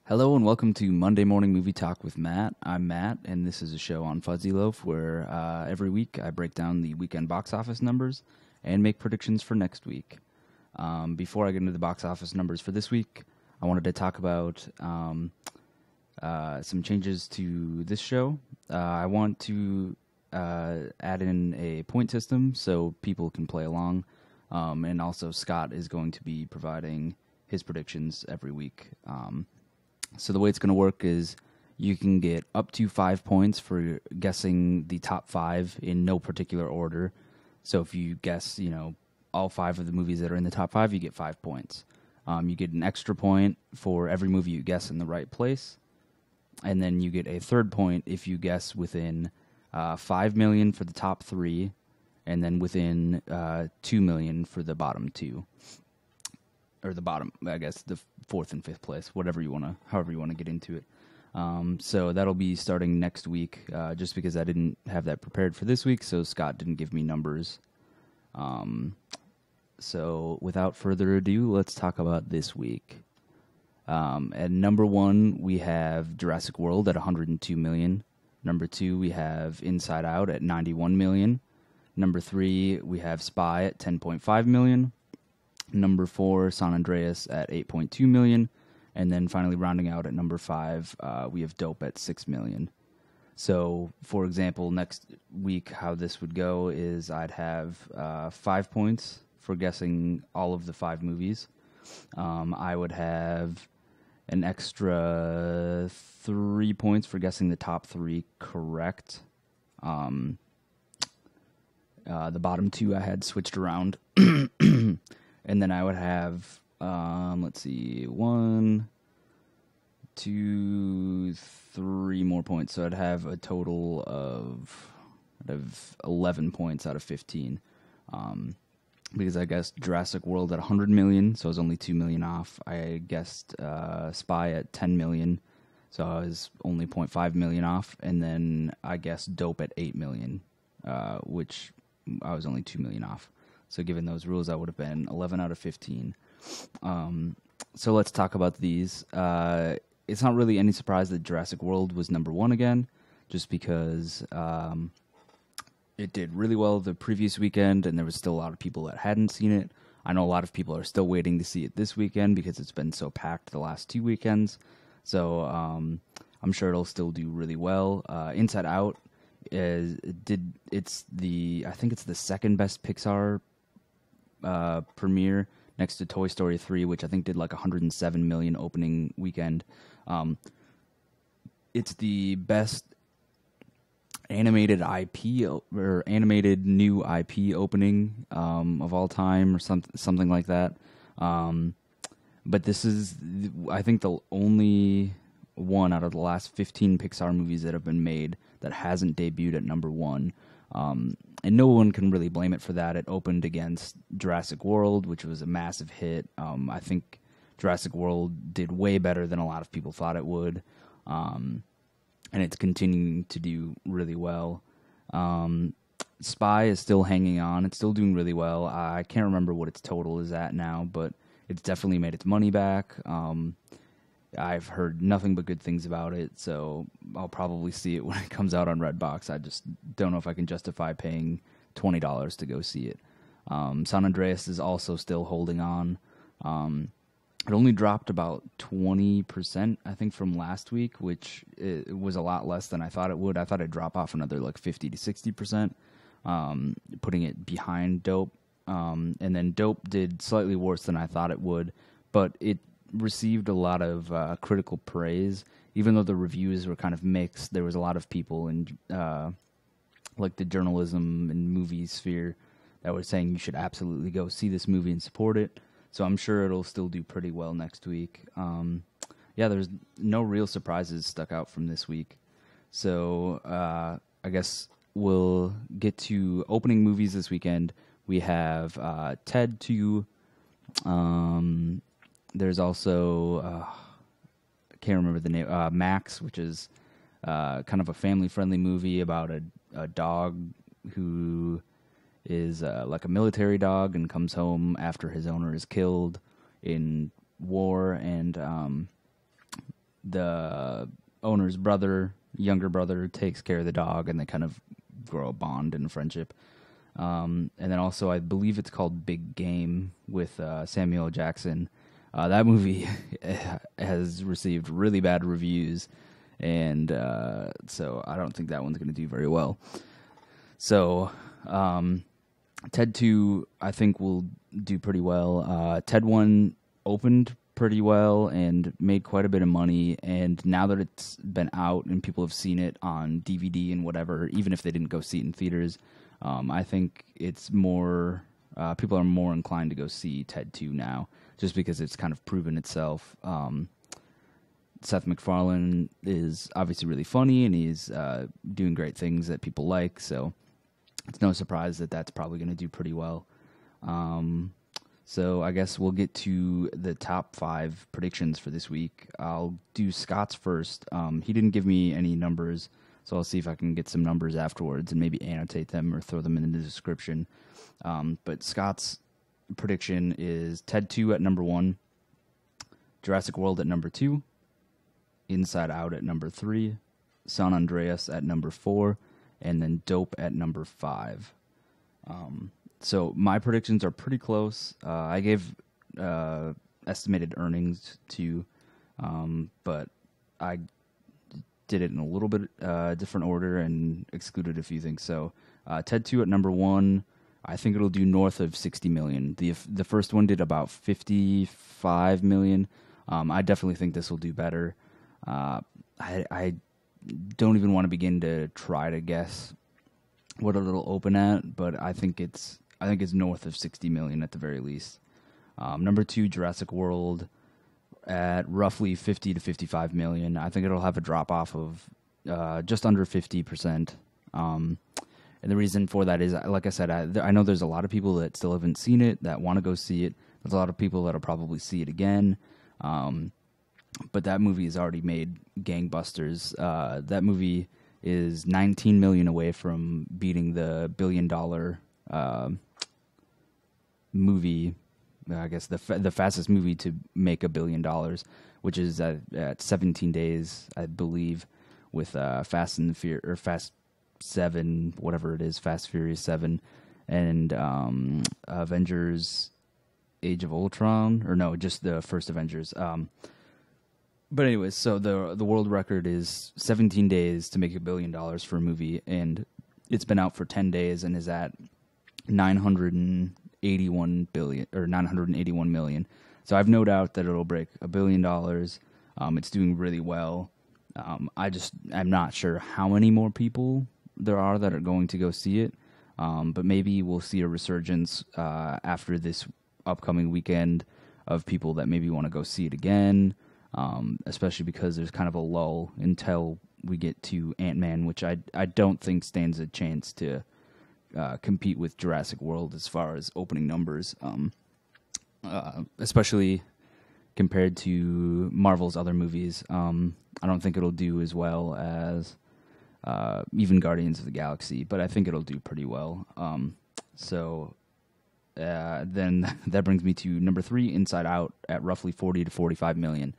Hello and welcome to Monday Morning Movie Talk with Matt. I'm Matt, and this is a show on Fuzzy Loaf where every week I break down the weekend box office numbers and make predictions for next week. Before I get into the box office numbers for this week, I wanted to talk about some changes to this show. I want to add in a point system so people can play along, and also Scott is going to be providing his predictions every week. So the way it's going to work is you can get up to 5 points for guessing the top five in no particular order. So if you guess, all five of the movies that are in the top five, you get 5 points. You get an extra point for every movie you guess in the right place. And then you get a third point if you guess within 5 million for the top three, and then within 2 million for the bottom two. Or the bottom, I guess, the fourth and fifth place, however you want to get into it. So that'll be starting next week, just because I didn't have that prepared for this week, so Scott didn't give me numbers. So without further ado, let's talk about this week. At number one, we have Jurassic World at 102 million. Number two, we have Inside Out at 91 million. Number three, we have Spy at 10.5 million. Number four, San Andreas at 8.2 million. And then finally rounding out at number five, we have Dope at 6 million. So, for example, next week, how this would go is I'd have 5 points for guessing all of the five movies. I would have an extra 3 points for guessing the top three correct. The bottom two I had switched around. And then I would have, 1, 2, 3 more points. So I'd have a total of 11 points out of 15. Because I guessed Jurassic World at 100 million, so I was only 2 million off. I guessed Spy at 10 million, so I was only 0.5 million off. And then I guessed Dope at 8 million, which I was only 2 million off. So given those rules, I would have been 11 out of 15. So let's talk about these. It's not really any surprise that Jurassic World was number one again, just because it did really well the previous weekend, and there was still a lot of people that hadn't seen it. I know a lot of people are still waiting to see it this weekend because it's been so packed the last two weekends. So I'm sure it'll still do really well. Inside Out I think it's the second best Pixar premiere next to Toy Story 3, which I think did like 107 million opening weekend. It's the best animated IP or animated new IP opening of all time, or something like that. But this is, I think, the only one out of the last 15 Pixar movies that have been made that hasn't debuted at number one. And no one can really blame it for that. It opened against Jurassic World, which was a massive hit. I think Jurassic World did way better than a lot of people thought it would. And it's continuing to do really well. Spy is still hanging on. It's still doing really well. I can't remember what its total is at now, but it's definitely made its money back. I've heard nothing but good things about it, so I'll probably see it when it comes out on Redbox. I just don't know if I can justify paying $20 to go see it. San Andreas is also still holding on. It only dropped about 20%, I think, from last week, which it was a lot less than I thought it would. I thought it'd drop off another like 50 to 60%, putting it behind Dope. And then Dope did slightly worse than I thought it would, but it received a lot of critical praise. Even though the reviews were kind of mixed, there was a lot of people in like the journalism and movie sphere that were saying you should absolutely go see this movie and support it. So I'm sure it'll still do pretty well next week. There's no real surprises stuck out from this week. So I guess we'll get to opening movies this weekend. We have Ted 2. There's also, I can't remember the name, Max, which is kind of a family-friendly movie about a dog who is like a military dog and comes home after his owner is killed in war, and the owner's younger brother, takes care of the dog, and they kind of grow a bond and a friendship. And then also, I believe it's called Big Game with Samuel L. Jackson. That movie has received really bad reviews, and so I don't think that one's going to do very well. So, Ted 2, I think, will do pretty well. Ted 1 opened pretty well and made quite a bit of money, and now that it's been out and people have seen it on DVD and whatever, even if they didn't go see it in theaters, I think it's more, people are more inclined to go see Ted 2 now, just because it's kind of proven itself. Seth MacFarlane is obviously really funny, and he's doing great things that people like, so it's no surprise that that's probably going to do pretty well. So I guess we'll get to the top 5 predictions for this week. I'll do Scott's first. He didn't give me any numbers, so I'll see if I can get some numbers afterwards and maybe annotate them or throw them in the description. But Scott's prediction is Ted 2 at number 1, Jurassic World at number 2, Inside Out at number 3, San Andreas at number 4, and then Dope at number 5. So my predictions are pretty close. I gave estimated earnings to, but I did it in a little bit different order and excluded a few things. So Ted 2 at number 1, I think it'll do north of 60 million. The first one did about 55 million. I definitely think this will do better. I don't even want to begin to try to guess what it'll open at, but I think it's north of 60 million at the very least. Number 2, Jurassic World at roughly 50 to 55 million. I think it'll have a drop off of just under 50%. And the reason for that is, like I said, I know there's a lot of people that still haven't seen it that want to go see it. There's a lot of people that'll probably see it again. But that movie has already made gangbusters. That movie is 19 million away from beating the $1 billion movie. I guess the fastest movie to make $1 billion, which is at 17 days, I believe, with Fast 7, whatever it is, Fast Furious 7, and Avengers: Age of Ultron, or no, just the first Avengers. But anyways, so the world record is 17 days to make $1 billion for a movie, and it's been out for 10 days and is at 981 million. So I've no doubt that it'll break $1 billion. It's doing really well. I'm not sure how many more people there are that are going to go see it. But maybe we'll see a resurgence after this upcoming weekend of people that maybe want to go see it again. Especially because there's kind of a lull until we get to Ant-Man, which I don't think stands a chance to compete with Jurassic World as far as opening numbers, especially compared to Marvel's other movies. I don't think it'll do as well as even Guardians of the Galaxy, but I think it'll do pretty well. So then that brings me to number 3, Inside Out, at roughly 40 to 45 million.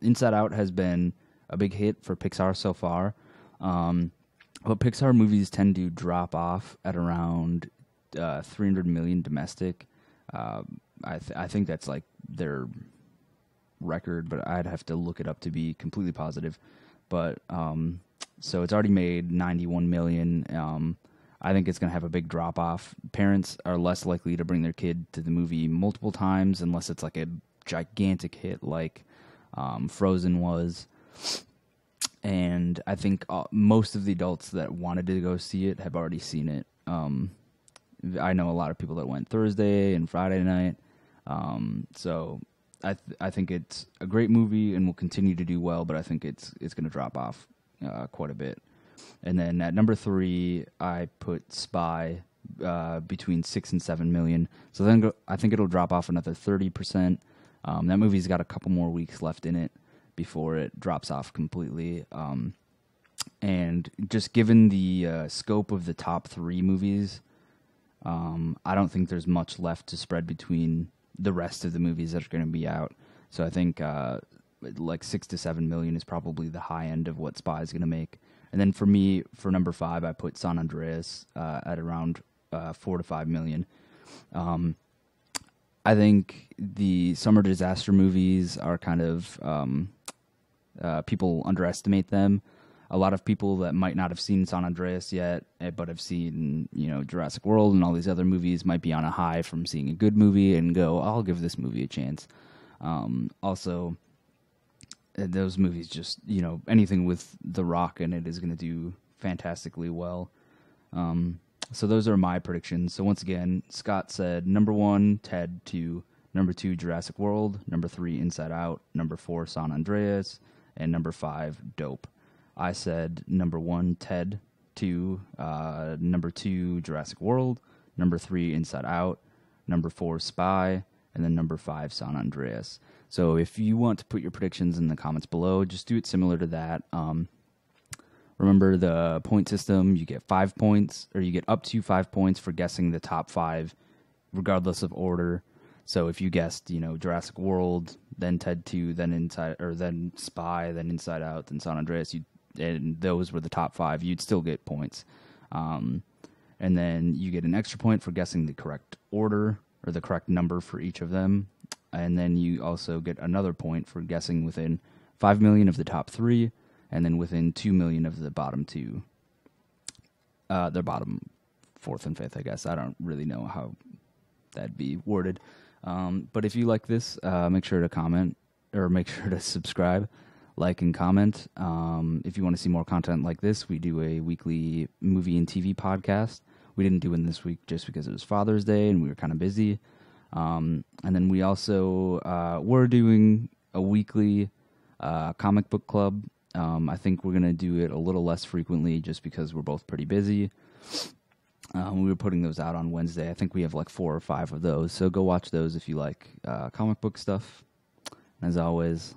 Inside Out has been a big hit for Pixar so far, but Pixar movies tend to drop off at around 300 million domestic. I think that's like their record, but I'd have to look it up to be completely positive. But so it's already made 91 million. I think it's going to have a big drop off. Parents are less likely to bring their kid to the movie multiple times unless it's like a gigantic hit like Frozen was. And I think most of the adults that wanted to go see it have already seen it. I know a lot of people that went Thursday and Friday night. So I think it's a great movie and will continue to do well, but I think it's going to drop off quite a bit. And then at number 3, I put Spy between 6 and 7 million. So then I think it'll drop off another 30%. That movie's got a couple more weeks left in it before it drops off completely. And just given the scope of the top 3 movies, I don't think there's much left to spread between the rest of the movies that are going to be out. So I think like 6 to 7 million is probably the high end of what Spy is going to make. And then for me, for number 5, I put San Andreas at around 4 to 5 million. I think the summer disaster movies are kind of people underestimate them. A lot of people that might not have seen San Andreas yet, but have seen, Jurassic World and all these other movies, might be on a high from seeing a good movie and go, I'll give this movie a chance. Also, those movies just, anything with The Rock in it is going to do fantastically well. So those are my predictions. So once again, Scott said number 1, Ted 2, number 2, Jurassic World, number 3, Inside Out, number 4, San Andreas, and number 5, Dope. I said number 1, Ted 2, number 2, Jurassic World, number 3, Inside Out, number 4, Spy, and then number 5, San Andreas. So if you want to put your predictions in the comments below, just do it similar to that. Remember the point system, you get 5 points, or you get up to 5 points for guessing the top 5, regardless of order. So if you guessed, Jurassic World, then Ted 2, then Spy, then Inside Out, then San Andreas, and those were the top 5, you'd still get points. And then you get an extra point for guessing the correct order, or the correct number for each of them. And then you also get another point for guessing within 5 million of the top 3, and then within 2 million of the bottom 2. The bottom 4th and 5th, I guess. I don't really know how that'd be worded. But if you like this, make sure to comment, or make sure to subscribe, like, and comment. If you want to see more content like this, we do a weekly movie and TV podcast. We didn't do one this week just because it was Father's Day and we were kind of busy. And then we also, we're doing a weekly comic book club. I think we're going to do it a little less frequently just because we're both pretty busy. We were putting those out on Wednesday. I think we have like 4 or 5 of those. So go watch those if you like comic book stuff. And as always,